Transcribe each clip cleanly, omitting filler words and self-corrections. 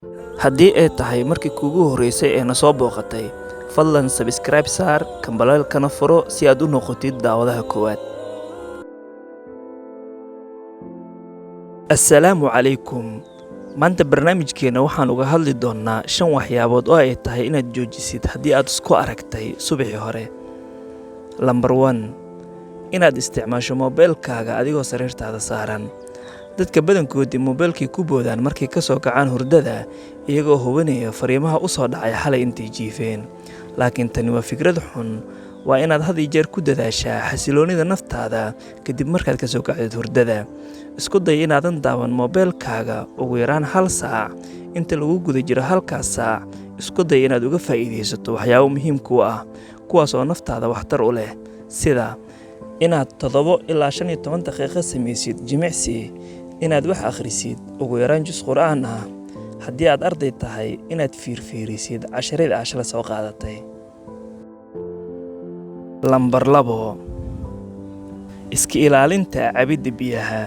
haddii ay tahay markii kuugu horreysay ee na soo booqatay, fadlan subscribe saar kambalaalkana furo si aad u noqotid daawadaha koowaad. Assalaamu calaykum. Maanta barnaamijkeena waxaan uga hadli doonnaa 5 waxyaabood oo ay tahay inaad joojisid haddii aad isku aragtay subaxii hore. Number 1. Inaad isticmaasho moobilkaaga adigoo sariirtaada saaran. Dadka badankoodii moobilkii ku boodaan markay ka soo kacaan hurdada iyagoo hubinaya fariimaha u soo dhacay xalay intay jiifeen. Laakiin tani waa fikrad xun. Waa inaad had iyo jeer ku dadaashaa xasiloonida naftaada kadib markaad ka soo kacdid hurdada. Isku day inaadan daawan moobilkaaga ugu yaraan 1 saac. Inta lagu guda jiro halkaas saac, isku day inaad uga faa'iidaysato waxyaabo muhiim ku ah, kuwaas oo naftaada waxtar u leh, sida inaad 7 ilaa 15 daqiiqo samaysid jimicsi, inaad wax akhrisid ugu yaraan juz Qur'aan ah, haddii aad arday tahay inaad fiirfiirisid casharada aad soo qaadatay. Number 2. Iska ilaalinta cabidda biyaha.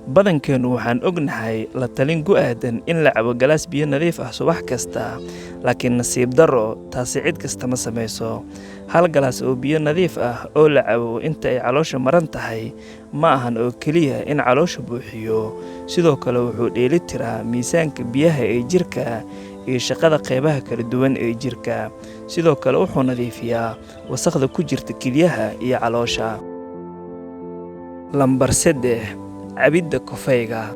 Badankeenu waxaan ognahay la talin ku aadan in la cabo galaas biyo nadiif ah subax kasta, laakiin nasiib darro taasi cid kasta ma samayso. 1 galaas oo biyo nadiif ah oo la cabo inta ay caloosha maran tahay ma ahan oo keliya in caloosha buuxiyo, sidoo kale wuxuu dheellitiraa miisaanka biyaha ee jirka iyo shaqada qaybaha kala duwan ee jirka. Sidoo kale wuxuu nadiifiyaa wasakhda ku jirta kelyaha iyo caloosha. Number 3. Cabidda kafeega.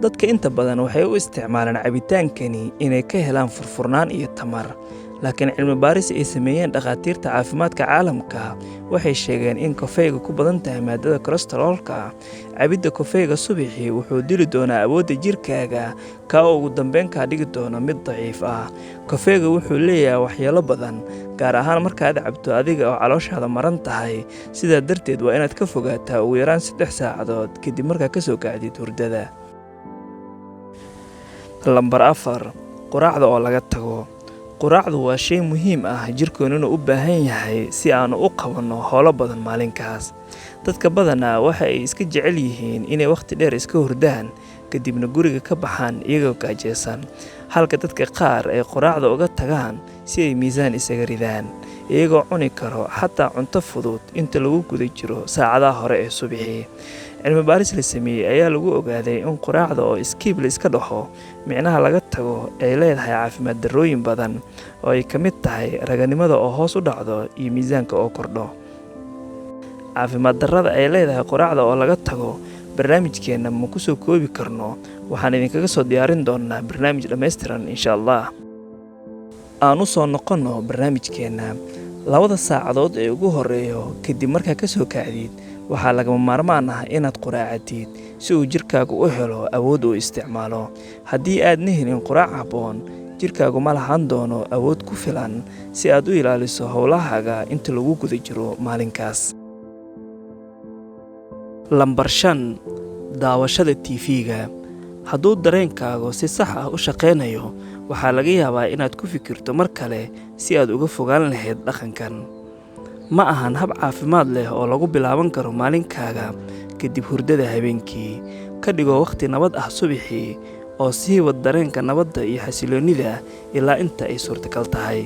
Dadka inta badan waxay u isticmaalaan cabitaankani inay ka helaan furfurnaan iyo tamar, laakiin cilmi baaris ay sameeyeen dhakhaatiirta caafimaadka caalamka waxay sheegeen in kafeega ku badan tahay maadada kolestaroolka. Cabidda kafeega subaxii wuxuu dili doonaa awoodda jirkaaga, oo ugu dambeyn kaa dhigi doona mid daciif ah. Kafeega wuxuu leeyahay waxyeello badan, gaar ahaan markaad cabto adiga oo calooshaada maran tahay. Sidaa darteed waa inaad ka fogaataa ugu yaraan 3 saacadood kadib markaad ka soo kacdid hurdada. Number 4. Quraacda oo laga tago. Quraacdu waa shay muhiim ah jirkeennuna u baahan yahay si aanu u qabanno howlo badan maalinkaas. Dadka badanaa waxa ay iska jecel yihiin inay waqti dheer iska hurdaan kadibna guriga ka baxaan iyagoo gaajeysan, halka dadka qaar ay quraacda uga tagaan si ay miisaan isaga ridaan, iyagoo cuni karo xataa cunto fudud inta lagu guda jiro saacadaha hore ee subaxii. Cilmi baaris la sameeyey ayaa lagu ogaaday in quraacda oo skip la iska dhaho micnaha laga tago ay leedahay caafimaad darrooyin badan oo ay ka mid tahay raganimada oo hoos u dhacdo iyo miisaanka oo kordho. Caafimaad darrada ay leedahay quraacda oo laga tago barnaamijkeena ma ku soo koobi karno. Waxaan idinkaga soo diyaarin doonaa barnaamij dhammaystiran insha Allah. Aan u soo noqonno barnaamijkeena. 2 saacadood ee ugu horeeyo kadib markaad ka soo kacdid waxaa lagama maarmaan ah inaad quraacatid si uu jirkaagu u helo awood uu isticmaalo. Haddii aadna helin quraac habboon, jirkaagu ma lahaan doono awood ku filan si aad u ilaaliso howlahaaga inta lagu guda jiro maalinkaas. Number 5. Daawashada TV-ga. Hadduu dareenkaagu si sax ah u shaqeynayo, waxaa laga yaabaa inaad ku fikirto mar kale si aad uga fogaan lahayd dhaqankan. Ma ahan hab caafimaad leh oo lagu bilaaban karo maalinkaaga kadib hurdada habeenkii. Ka dhigo waqti nabad ah subaxii oo sii wad dareenka nabadda iyo xasiloonida ilaa inta ay suurtagal tahay.